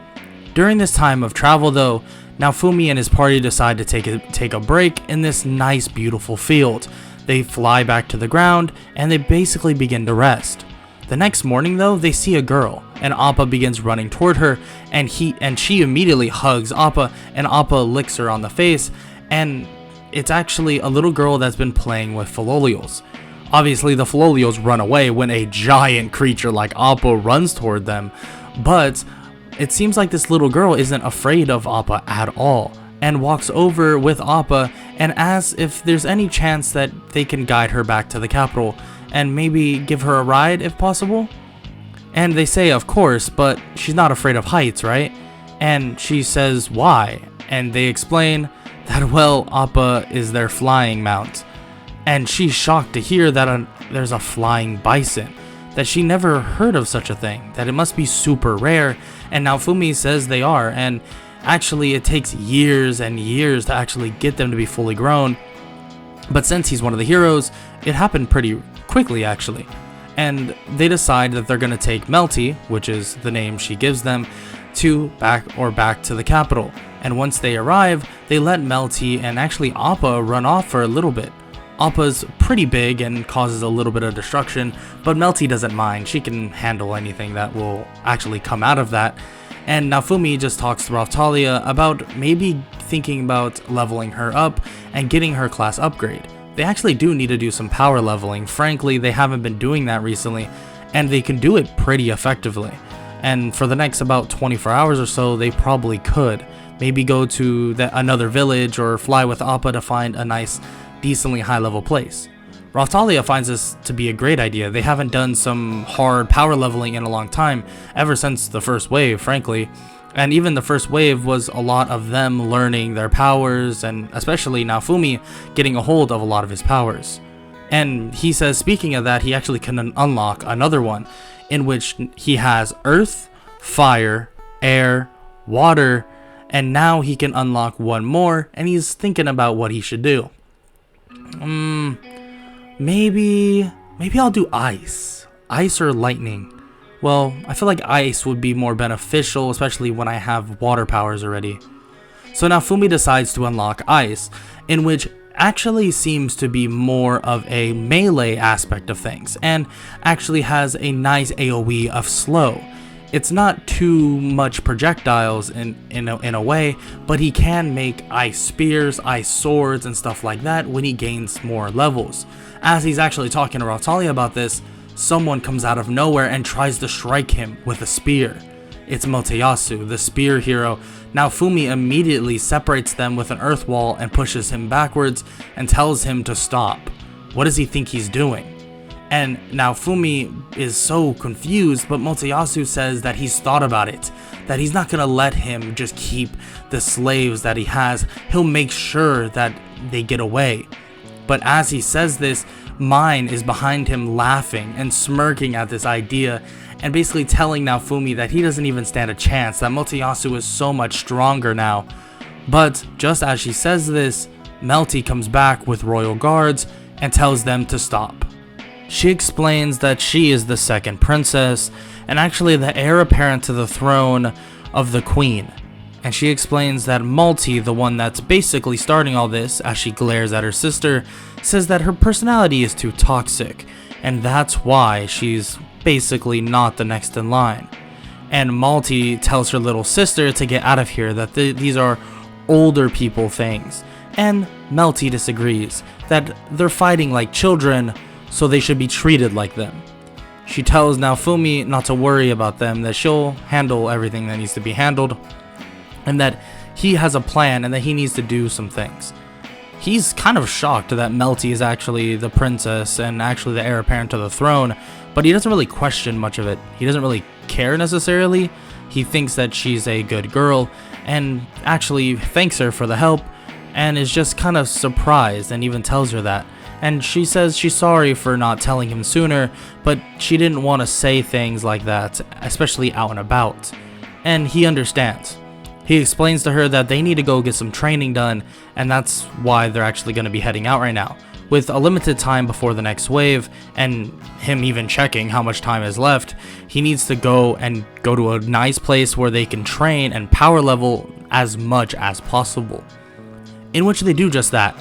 A: During this time of travel though, Naofumi and his party decide to take a break in this nice beautiful field. They fly back to the ground, and they basically begin to rest. The next morning though, they see a girl, and Appa begins running toward her, and she immediately hugs Appa, and Appa licks her on the face, and it's actually a little girl that's been playing with Philolials. Obviously, the Philolials run away when a giant creature like Appa runs toward them, but it seems like this little girl isn't afraid of Appa at all, and walks over with Appa and asks if there's any chance that they can guide her back to the capital, and maybe give her a ride if possible. And they say of course, but she's not afraid of heights, right? And she says why, and they explain that, well, Appa is their flying mount. And she's shocked to hear that there's a flying bison, that she never heard of such a thing, that it must be super rare, and Naofumi says they are, and actually it takes years and years to actually get them to be fully grown, but since he's one of the heroes, it happened pretty quickly actually. And they decide that they're going to take Melty, which is the name she gives them, back to the capital, and once they arrive, they let Melty and actually Appa run off for a little bit. Appa's pretty big and causes a little bit of destruction, but Melty doesn't mind. She can handle anything that will actually come out of that. And Naofumi just talks to Raphtalia about maybe thinking about leveling her up and getting her class upgrade. They actually do need to do some power leveling. Frankly, they haven't been doing that recently, and they can do it pretty effectively. And for the next about 24 hours or so, they probably could. Maybe go to another village or fly with Appa to find a nice decently high level place. Raphtalia finds this to be a great idea. They haven't done some hard power leveling in a long time, ever since the first wave, frankly. And even the first wave was a lot of them learning their powers, and especially Naofumi getting a hold of a lot of his powers. And he says, speaking of that, he actually can unlock another one, in which he has earth, fire, air, water, and now he can unlock one more, and he's thinking about what he should do. Maybe I'll do ice or lightning. Well, I feel like ice would be more beneficial, especially when I have water powers already. So now Fumi decides to unlock ice, in which actually seems to be more of a melee aspect of things, and actually has a nice AoE of slow. It's not too much projectiles in a way, but he can make ice spears, ice swords, and stuff like that when he gains more levels. As he's actually talking to Raphtalia about this, someone comes out of nowhere and tries to strike him with a spear. It's Motoyasu, the spear hero. Naofumi immediately separates them with an earth wall and pushes him backwards and tells him to stop. What does he think he's doing? And Naofumi is so confused, but Motoyasu says that he's thought about it, that he's not gonna let him just keep the slaves that he has. He'll make sure that they get away. But as he says this, Mine is behind him laughing and smirking at this idea and basically telling Naofumi that he doesn't even stand a chance, that Motoyasu is so much stronger now. But just as she says this, Melty comes back with royal guards and tells them to stop. She explains that she is the second princess and actually the heir apparent to the throne of the queen. And she explains that Malty, the one that's basically starting all this, as she glares at her sister, says that her personality is too toxic, and that's why she's basically not the next in line. And Malty tells her little sister to get out of here, that these are older people things. And Melty disagrees, that they're fighting like children, so they should be treated like them. She tells Naofumi not to worry about them, that she'll handle everything that needs to be handled, and that he has a plan and that he needs to do some things. He's kind of shocked that Melty is actually the princess and actually the heir apparent to the throne, but he doesn't really question much of it. He doesn't really care necessarily. He thinks that she's a good girl and actually thanks her for the help and is just kind of surprised and even tells her that. And she says she's sorry for not telling him sooner, but she didn't want to say things like that, especially out and about. And he understands. He explains to her that they need to go get some training done, and that's why they're actually going to be heading out right now. With a limited time before the next wave, and him even checking how much time is left, he needs to go to a nice place where they can train and power level as much as possible. In which they do just that.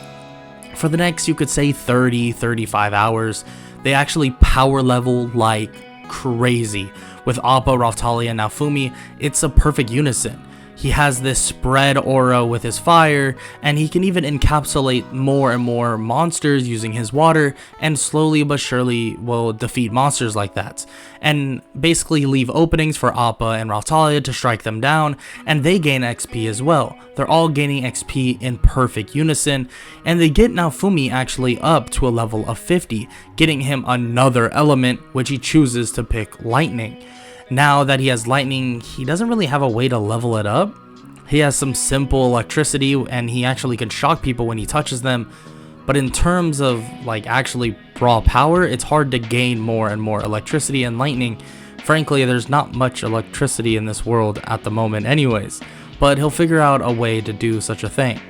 A: For the next, you could say 30-35 hours, they actually power level like crazy. With Appa, Raphtalia, and Naofumi, it's a perfect unison. He has this spread aura with his fire, and he can even encapsulate more and more monsters using his water, and slowly but surely will defeat monsters like that. And basically leave openings for Appa and Raphtalia to strike them down, and they gain XP as well. They're all gaining XP in perfect unison, and they get Naofumi actually up to a level of 50, getting him another element, which he chooses to pick lightning. Now that he has lightning, he doesn't really have a way to level it up. He has some simple electricity and he actually can shock people when he touches them. But in terms of like actually raw power, it's hard to gain more and more electricity and lightning. Frankly, there's not much electricity in this world at the moment anyways. But he'll figure out a way to do such a thing.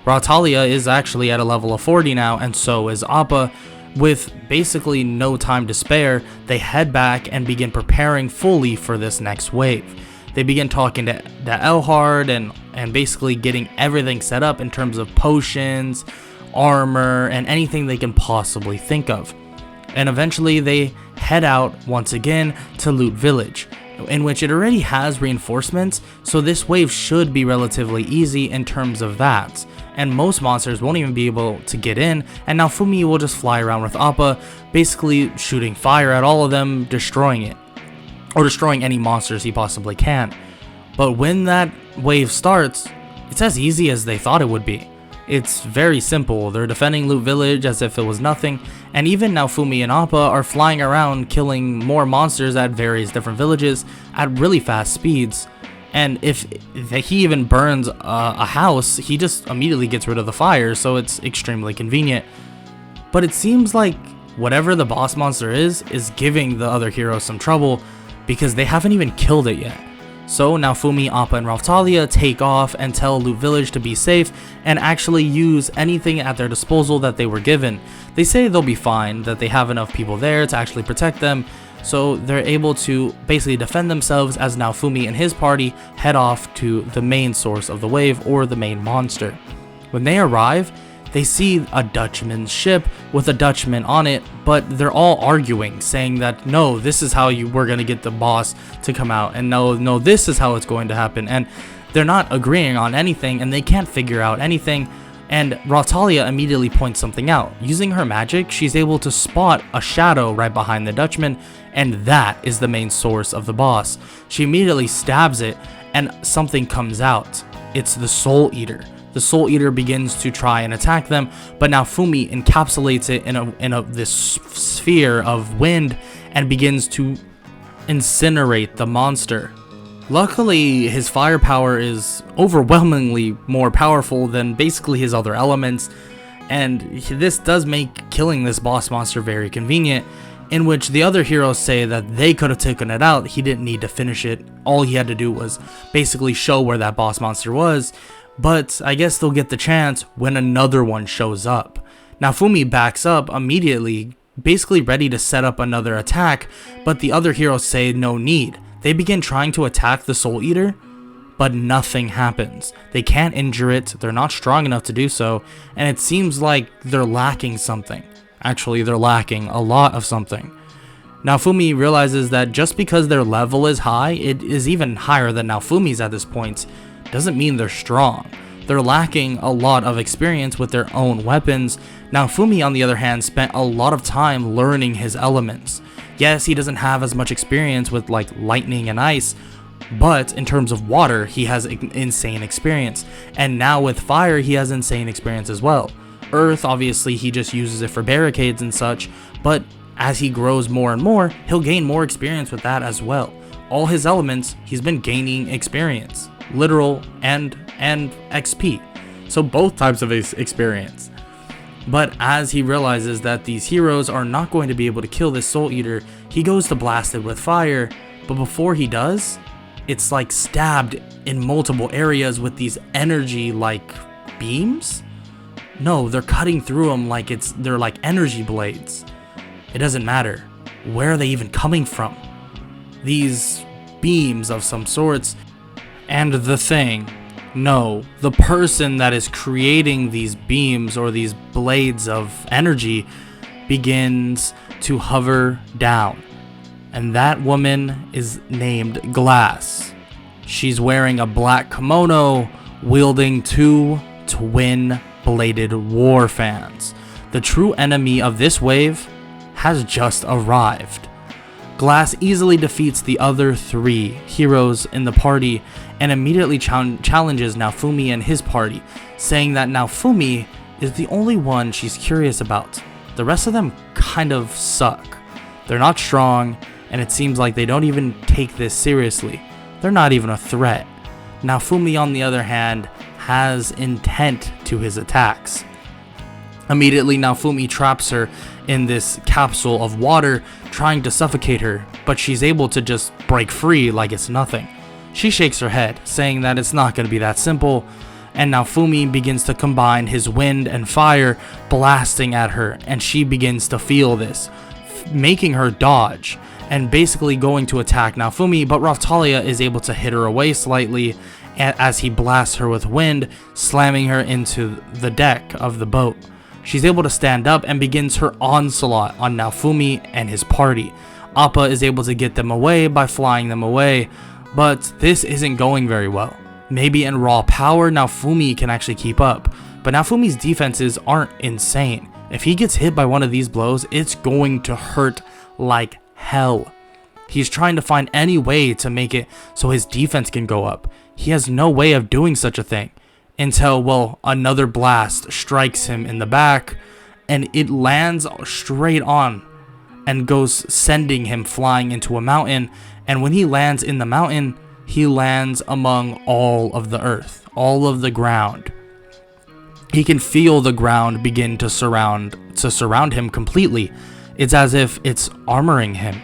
A: Raphtalia is actually at a level of 40 now, and so is Appa. With basically no time to spare, they head back and begin preparing fully for this next wave. They begin talking to Elhard and basically getting everything set up in terms of potions, armor, and anything they can possibly think of. And eventually they head out once again to Loot Village, in which it already has reinforcements, so this wave should be relatively easy in terms of that. And most monsters won't even be able to get in, and Naofumi will just fly around with Appa, basically shooting fire at all of them, destroying it. Or destroying any monsters he possibly can. But when that wave starts, it's as easy as they thought it would be. It's very simple. They're defending Loot Village as if it was nothing, and even Naofumi and Appa are flying around killing more monsters at various different villages at really fast speeds. And if he even burns a house, he just immediately gets rid of the fire, so it's extremely convenient. But it seems like whatever the boss monster is giving the other heroes some trouble, because they haven't even killed it yet. So Naofumi, Appa, and Raphtalia take off and tell Loot Village to be safe and actually use anything at their disposal that they were given. They say they'll be fine, that they have enough people there to actually protect them, so they're able to basically defend themselves as Naofumi and his party head off to the main source of the wave, or the main monster. When they arrive, they see a Dutchman's ship with a Dutchman on it, but they're all arguing, saying that no, this is how we're going to get the boss to come out, and no, this is how it's going to happen, and they're not agreeing on anything, and they can't figure out anything. And Raphtalia immediately points something out. Using her magic, she's able to spot a shadow right behind the Dutchman, and that is the main source of the boss. She immediately stabs it, and something comes out. It's the Soul Eater. The Soul Eater begins to try and attack them, but Naofumi encapsulates it in this sphere of wind and begins to incinerate the monster. Luckily, his firepower is overwhelmingly more powerful than basically his other elements, and this does make killing this boss monster very convenient, in which the other heroes say that they could have taken it out. He didn't need to finish it. All he had to do was basically show where that boss monster was, but I guess they'll get the chance when another one shows up. Naofumi backs up immediately, basically ready to set up another attack, but the other heroes say no need. They begin trying to attack the Soul Eater, but nothing happens. They can't injure it, they're not strong enough to do so, and it seems like they're lacking something. Actually, they're lacking a lot of something. Naofumi realizes that just because their level is high, it is even higher than Naofumi's at this point, doesn't mean they're strong. They're lacking a lot of experience with their own weapons. Naofumi, on the other hand, spent a lot of time learning his elements. Yes, he doesn't have as much experience with like lightning and ice, but in terms of water, he has insane experience. And now with fire, he has insane experience as well. Earth, obviously, he just uses it for barricades and such, but as he grows more and more, he'll gain more experience with that as well. All his elements, he's been gaining experience, literal and XP. So both types of experience. But as he realizes that these heroes are not going to be able to kill this Soul Eater, he goes to blast it with fire, but before he does, it's like stabbed in multiple areas with these energy like beams? No, they're cutting through them like they're like energy blades. It doesn't matter. Where are they even coming from? These beams of some sorts. And the thing, no, the person that is creating these beams or these blades of energy begins to hover down. And that woman is named Glass. She's wearing a black kimono, wielding two twin-bladed war fans. The true enemy of this wave has just arrived. Glass easily defeats the other three heroes in the party and immediately challenges Naofumi and his party, saying that Naofumi is the only one she's curious about. The rest of them kind of suck. They're not strong, and it seems like they don't even take this seriously. They're not even a threat. Naofumi, on the other hand, has intent to his attacks. Immediately, Naofumi traps her in this capsule of water, trying to suffocate her, but she's able to just break free like it's nothing. She shakes her head, saying that it's not going to be that simple, and Naofumi begins to combine his wind and fire, blasting at her, and she begins to feel this, making her dodge, and basically going to attack Naofumi, but Raphtalia is able to hit her away slightly as he blasts her with wind, slamming her into the deck of the boat. She's able to stand up and begins her onslaught on Naofumi and his party. Appa is able to get them away by flying them away, but this isn't going very well. Maybe in raw power, Naofumi can actually keep up, but Naofumi's defenses aren't insane. If he gets hit by one of these blows, it's going to hurt like hell. He's trying to find any way to make it so his defense can go up. He has no way of doing such a thing until, well, another blast strikes him in the back and it lands straight on and goes sending him flying into a mountain. And when he lands in the mountain, he lands among all of the earth, all of the ground. He can feel the ground begin to surround him completely. It's as if it's armoring him.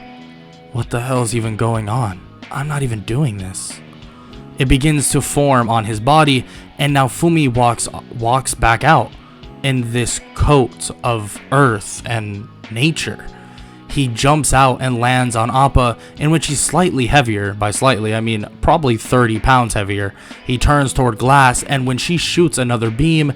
A: What the hell is even going on? I'm not even doing this. It begins to form on his body, and Naofumi walks back out in this coat of earth and nature. He jumps out and lands on Appa, in which he's slightly heavier. By slightly, I mean probably 30 pounds heavier. He turns toward Glass, and when she shoots another beam,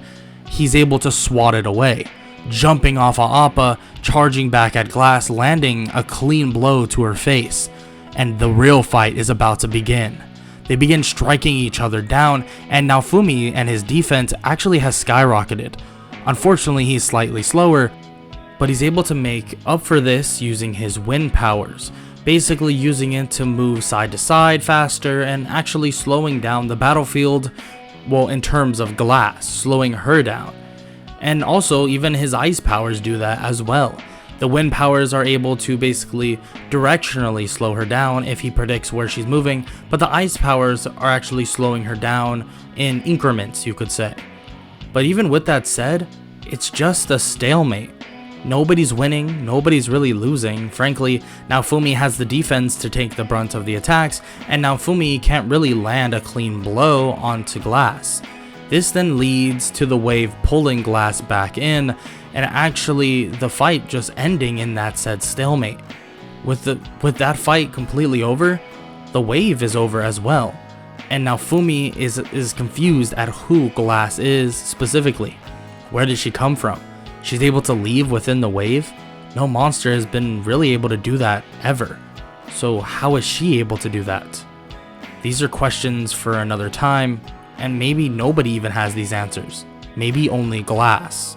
A: he's able to swat it away. Jumping off of Appa, charging back at Glass, landing a clean blow to her face. And the real fight is about to begin. They begin striking each other down, and Naofumi and his defense actually has skyrocketed. Unfortunately, he's slightly slower, But he's able to make up for this using his wind powers, basically using it to move side to side faster and actually slowing down the battlefield, well, in terms of glass, slowing her down. And also, even his ice powers do that as well. The wind powers are able to basically directionally slow her down if he predicts where she's moving, but the ice powers are actually slowing her down in increments, you could say. But even with that said, it's just a stalemate. Nobody's winning, nobody's really losing. Frankly, Naofumi has the defense to take the brunt of the attacks, and Naofumi can't really land a clean blow onto glass. This then leads to the wave pulling glass back in, and actually the fight just ending in that said stalemate. With that fight completely over, the wave is over as well, and Naofumi is confused at who glass is specifically. Where did she come from? She's able to leave within the wave? No monster has been really able to do that ever. So how is she able to do that? These are questions for another time, and maybe nobody even has these answers. Maybe only glass.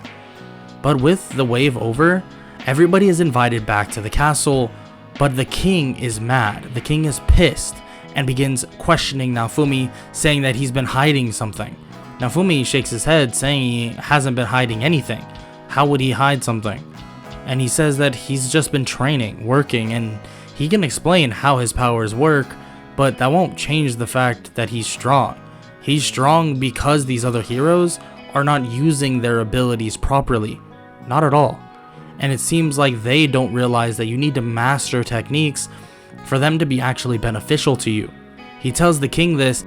A: But with the wave over, everybody is invited back to the castle, but the king is mad. The king is pissed and begins questioning Naofumi, saying that he's been hiding something. Naofumi shakes his head, saying he hasn't been hiding anything. How would he hide something? And he says that he's just been training, working, and he can explain how his powers work, but that won't change the fact that he's strong. He's strong because these other heroes are not using their abilities properly. Not at all. And it seems like they don't realize that you need to master techniques for them to be actually beneficial to you. He tells the king this,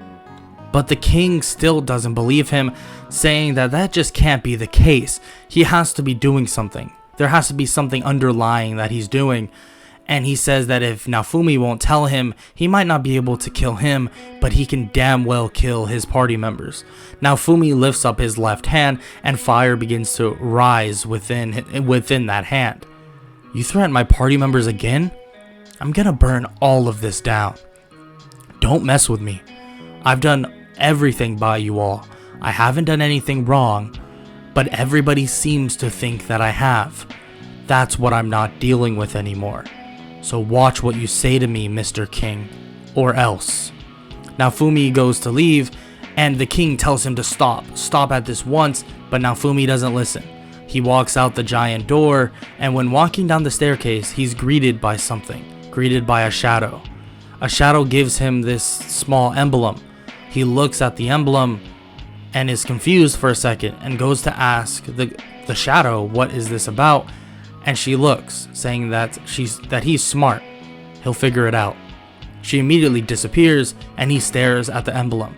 A: but the king still doesn't believe him, saying that that just can't be the case. He has to be doing something. There has to be something underlying that he's doing. And he says that if Naofumi won't tell him, he might not be able to kill him, but he can damn well kill his party members. Naofumi lifts up his left hand, and fire begins to rise within that hand. You threaten my party members again? I'm gonna burn all of this down. Don't mess with me. I've done everything by you all. I haven't done anything wrong, but everybody seems to think that I have. That's what I'm not dealing with anymore. So watch what you say to me, Mr. King, or else. Naofumi goes to leave, and the king tells him to stop at this once, but Naofumi doesn't listen. He walks out the giant door, and when walking down the staircase, he's greeted by something, greeted by a shadow. A shadow gives him this small emblem. He looks at the emblem and is confused for a second and goes to ask the shadow, what is this about? And she looks, saying that he's smart. He'll figure it out. She immediately disappears, and he stares at the emblem.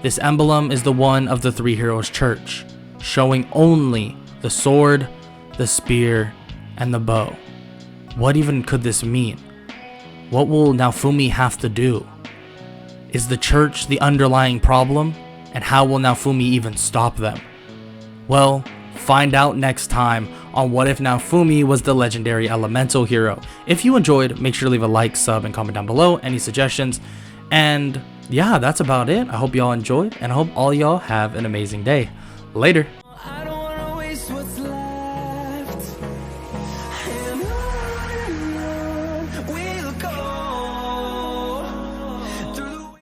A: This emblem is the one of the Three Heroes Church, showing only the sword, the spear, and the bow. What even could this mean? What will Naofumi have to do? Is the church the underlying problem? And how will Naofumi even stop them? Well, find out next time on What If Naofumi Was the Legendary Elemental Hero. If you enjoyed, make sure to leave a like, sub, and comment down below any suggestions. And yeah, that's about it. I hope y'all enjoyed, and I hope all y'all have an amazing day. Later.